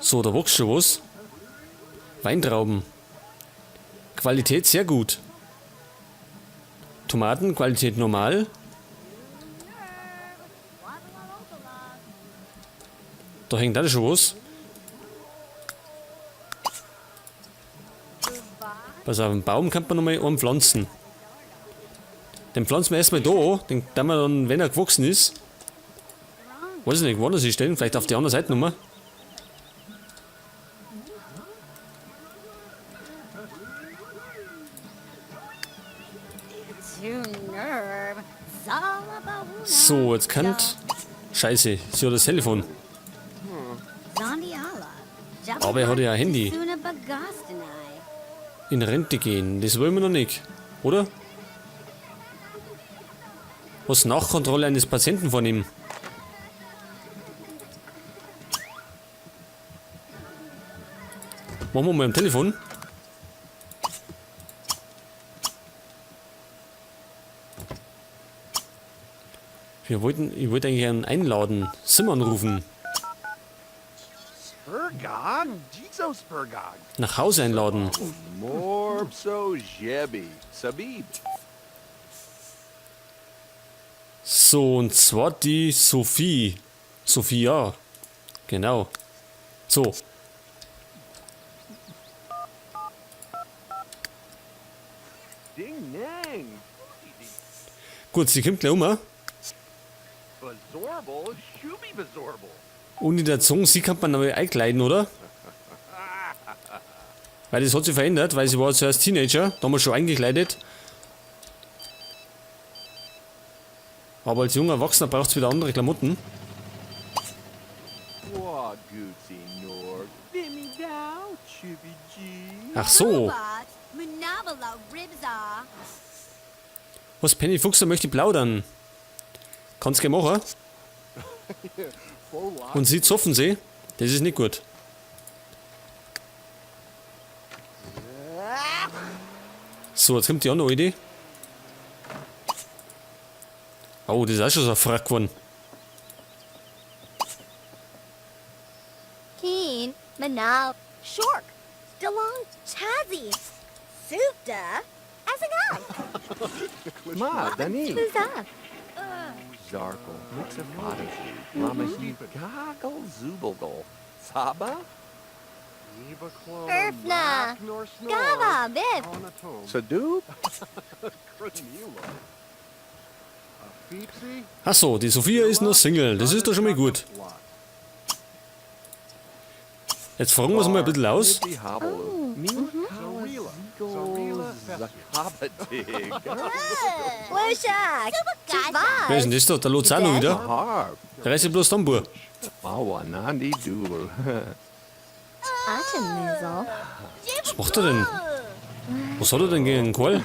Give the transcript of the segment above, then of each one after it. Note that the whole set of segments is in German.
So, da wächst schon was. Weintrauben. Qualität sehr gut. Tomaten, Qualität normal. Da hängt da schon was. Pass auf, einen Baum kann man nochmal anpflanzen. Den pflanzen wir erstmal da an, den kann man dann, wenn er gewachsen ist, weiß ich nicht, wo das stellen, vielleicht auf die andere Seite nochmal. So, jetzt kann. Scheiße, sie hat das Telefon. Aber er hat ja ein Handy. In Rente gehen, das wollen wir noch nicht, oder? Was Nachkontrolle eines Patienten vornehmen? Machen wir mal am Telefon. Ich wollte eigentlich einen einladen. Sim anrufen. Nach Hause einladen. So, und zwar die Sophie. Sophia. Genau. So. Gut, sie kommt gleich um. Und in der Zunge, sie kann man aber einkleiden, oder? Weil das hat sich verändert, weil sie war zuerst Teenager, damals schon eingekleidet. Aber als junger Erwachsener braucht es wieder andere Klamotten. Ach so. Was, Penny Fuchser möchte plaudern. Kannst du gerne machen. Und sie zoffen sie. Das ist nicht gut. So, jetzt kommt die andere Idee. Oh, das ist auch schon so ein Frack geworden. Keen, Manal, Shork, Delong, Chazzy, Supta, Asagan. Ma, Dani. Who's that? Zarkle, Mixafadazi, Ramahi, Goggle, Zubogle, Saba, Erfna, Gava, Biff. Sadoob, Ach so, die Sophia ist nur Single. Das ist doch schon mal gut. Jetzt fragen wir es mal ein bisschen aus. Lucia, Wer ist denn das da? Der Lozano wieder? Der reist ja bloß Tambour. Mawanandi Doodle. Atemnizzle. Was macht er denn? Was hat er denn gegen den Kohl?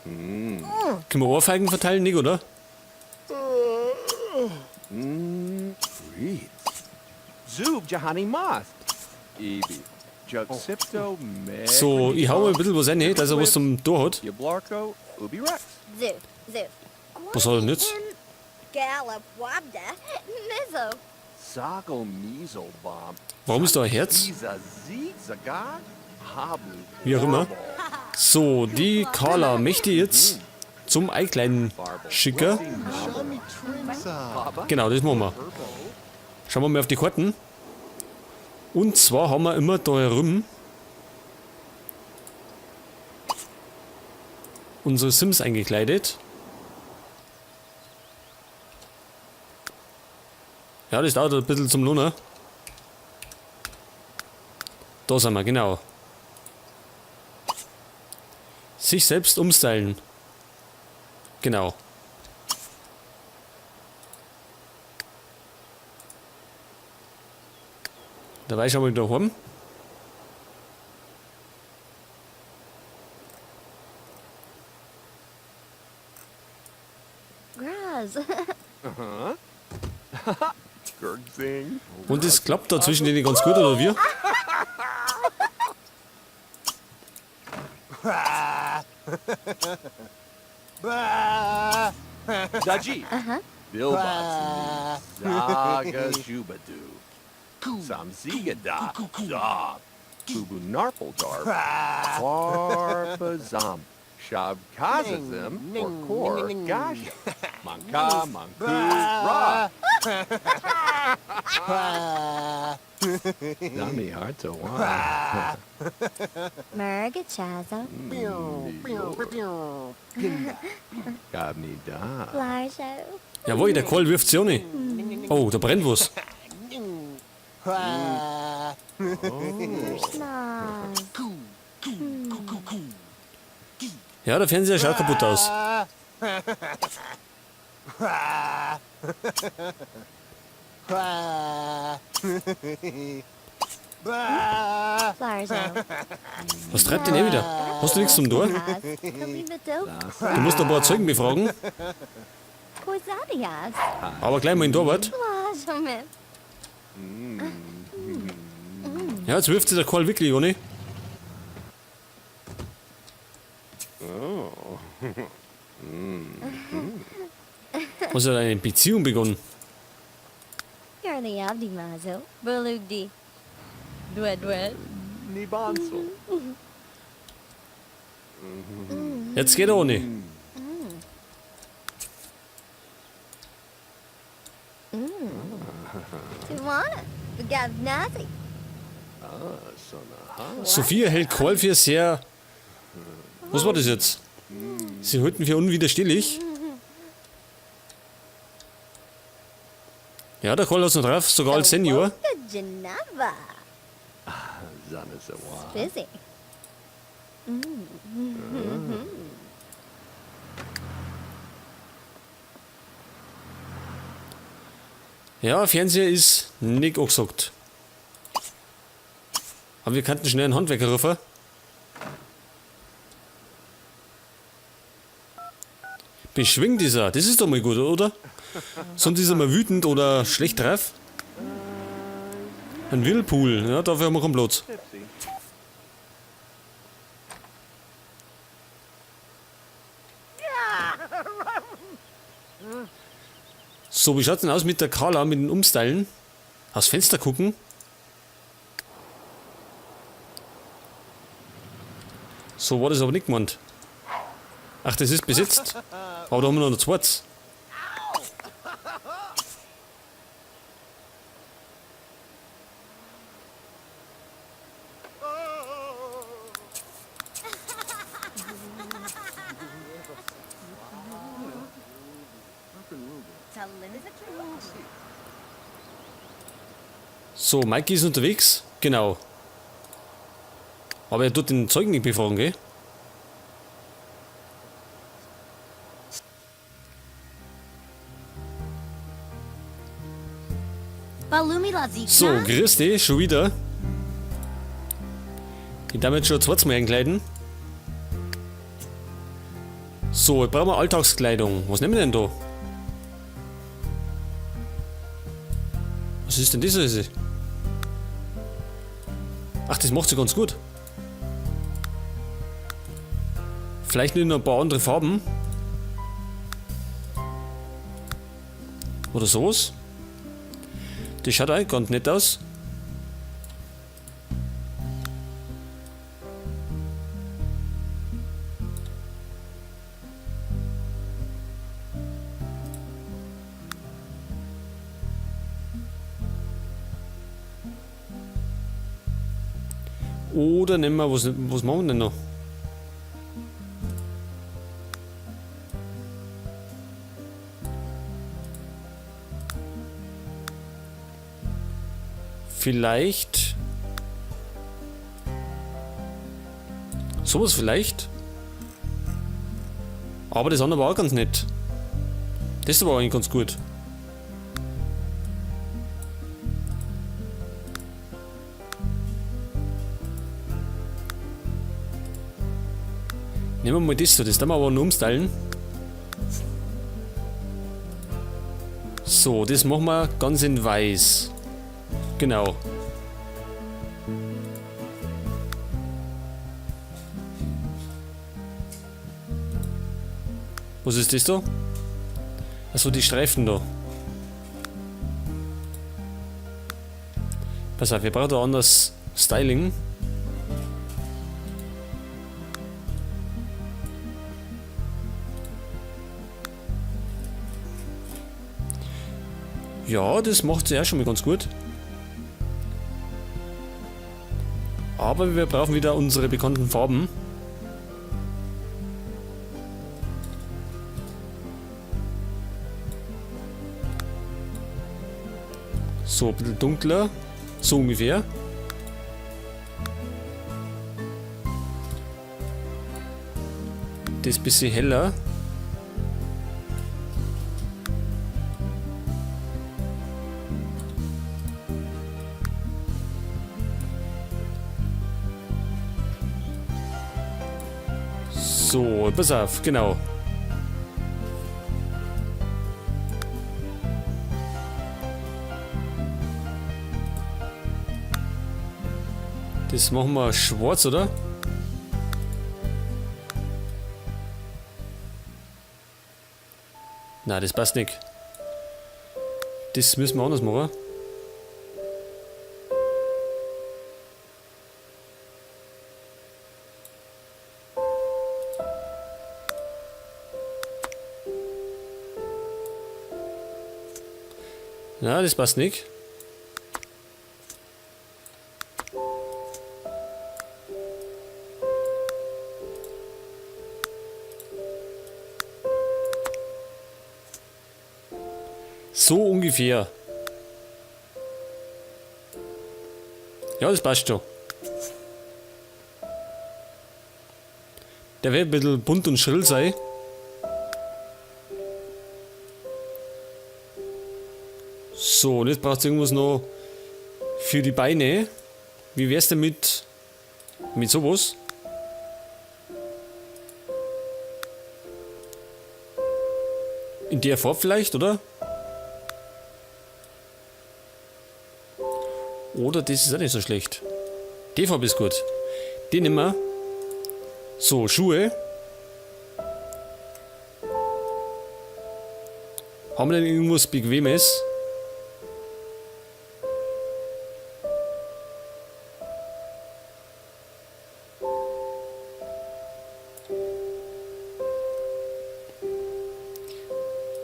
Können wir Ohrfeigen verteilen, nicht, oder? Zoob Jahani Mast. Ebi. Jugsipto, So, ich hau mal ein bisschen was rein, dass er was zum Tor hat. Yablarko, Ubi Rex. Zoo, Zoo. Was hat er denn jetzt? Gallop, Wabda, Mizzo. Sago Measle Bomb. Warum ist da ein Herz? Isa Zigzagad. Hablu. Wie auch immer. So, die Carla möchte jetzt zum Einkleiden schicken. Genau, das machen wir. Schauen wir mal auf die Karten. Und zwar haben wir immer da herum unsere Sims eingekleidet. Ja, das dauert ein bisschen zum Lohner. Da sind wir, genau. Sich selbst umstylen. Genau. Da war ich schon mal daheim. Graz. Gurgsing. Und es klappt da zwischen denen ganz gut, oder wie? Daji. Bilbot Zaga Jubadu. Samzigada Zob. Kubu Narpeldar. Warbazam. Shab Kazazim or Kor Gasha. Manka Manku Ra. Nami Harto Mergachazo. Gabni Da. Flarsho. Jawohl, der Kohl wirft sie auch nicht. Oh, da brennt was. Schnoz. Ja, der Fernseher schaut kaputt aus. Flarsho. Was treibt denn wieder? Hast du nichts zum Tor? Kobi Bedo. Du musst ein paar Zeugen befragen. Koizadias. Aber gleich mal in Torwart. Flarsho mit. Ja, jetzt wirft sie der Kohl wirklich, Joni. Hast du eine Beziehung begonnen? You're the Abdi Mazo. Bulugdi. Dwed Dwed. Nibanso. Jetzt geht er ohne. Tijuana. The Gav Nazi. Sophia hält Kohl für sehr... Was war das jetzt? Sie halten für unwiderstehlich. Ja, der Kohl hat's noch drauf, sogar als Senior. Geneva. Zanazawa. Busy. Ja, Fernseher ist nicht angesagt. Aber wir könnten schnell einen Handwerker rufen. Beschwingt ist er, das ist doch mal gut, oder? Sonst ist er mal wütend oder schlecht drauf. Ein Whirlpool, ja, dafür haben wir keinen Platz. Tipsy. So, wie schaut's denn aus mit der Carla, mit den Umstylen? Aus Fenster gucken? So war das aber nicht gemeint. Ach, das ist besetzt. Aber da haben wir noch ein zweites. So, Mikey ist unterwegs. Genau. Aber er tut den Zeugen nicht befragen, gell? Balumi Lazikna. So, grüß dich, schon wieder. Ich darf jetzt schon zweites Mal einkleiden. So, jetzt brauchen wir Alltagskleidung. Was nehmen wir denn da? Was ist denn das? Ach, das macht sie ganz gut. Vielleicht nur noch ein paar andere Farben. Oder sowas. Das schaut eigentlich ganz nett aus. Oder nehmen wir, was machen wir denn noch? Vielleicht. Sowas vielleicht. Aber das andere war auch ganz nett. Das war eigentlich ganz gut. Nehmen wir mal das so, das tun wir aber nur umstylen. So, das machen wir ganz in weiß. Genau. Was ist das da? Achso, die Streifen da. Pass auf, wir brauchen da anders Styling. Ja, das macht sie auch schon mal ganz gut. Aber wir brauchen wieder unsere bekannten Farben. So, ein bisschen dunkler. So ungefähr. Das ein bisschen heller. So, pass auf, genau. Das machen wir schwarz, oder? Nein, das passt nicht. Das müssen wir anders machen. Na, das passt nicht. So ungefähr. Ja, das passt schon. Der wird ein bisschen bunt und schrill sein. So, und jetzt braucht es irgendwas noch für die Beine. Wie wär's denn mit sowas? In der Farbe vielleicht, oder? Oder das ist auch nicht so schlecht. Die Farbe ist gut. Die nehmen wir. So, Schuhe. Haben wir denn irgendwas Bequemes?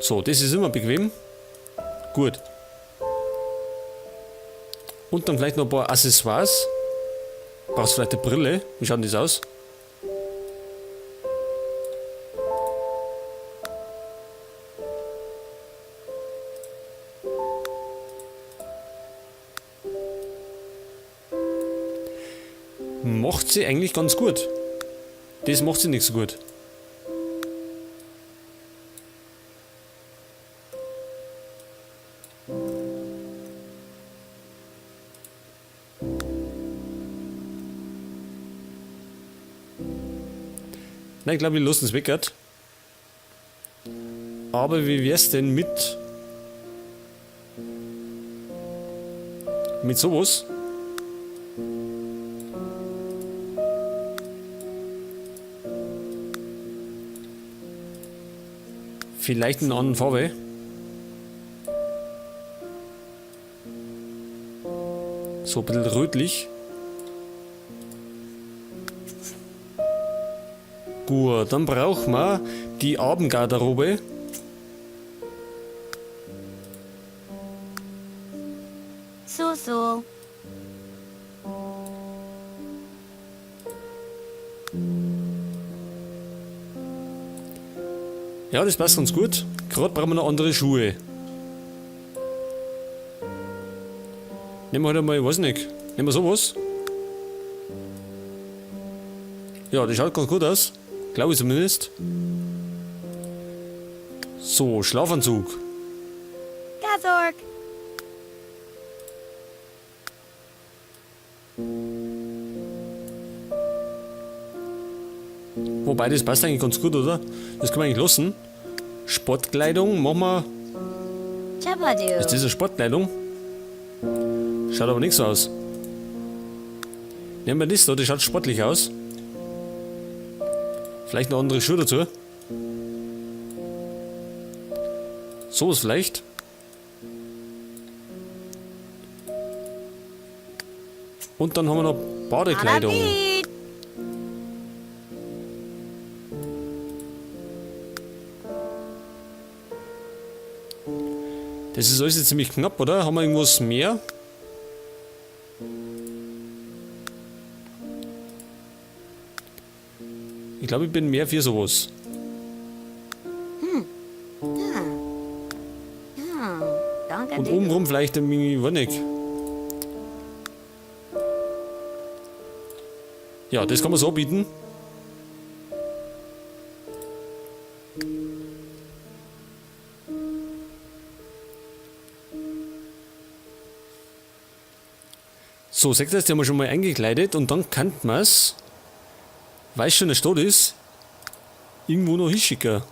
So, das ist immer bequem. Gut. Und dann vielleicht noch ein paar Accessoires. Brauchst vielleicht eine Brille. Wie schaut denn das aus? Macht sie eigentlich ganz gut. Das macht sie nicht so gut. Nein, ich glaube, wir lassen es weg. Aber wie wär's denn mit sowas? Vielleicht in einer anderen Farbe. So ein bisschen rötlich. Gut, dann brauchen wir die Abendgarderobe. So. Ja, das passt ganz gut. Gerade brauchen wir noch andere Schuhe. Nehmen wir halt einmal, weiß nicht, nehmen wir sowas. Ja, das schaut ganz gut aus. Glaube ich zumindest. So, Schlafanzug. Gazorg. Wobei, das passt eigentlich ganz gut, oder? Das können wir eigentlich lassen. Sportkleidung, machen wir. Chabadu. Ist das eine Sportkleidung? Schaut aber nicht so aus. Nehmen wir das da, das schaut sportlich aus. Vielleicht noch andere Schuhe dazu. Sowas vielleicht. Und dann haben wir noch Badekleidung. Appetit. Das ist alles jetzt ziemlich knapp, oder? Haben wir irgendwas mehr? Ich glaube, ich bin mehr für sowas. Danke Und dir. obenrum vielleicht ein wenig. Ja, das kann man so bieten. So, seht ihr, das haben wir schon mal eingekleidet und dann kann man es, weil es schon eine Stadt ist, irgendwo noch hinschicken.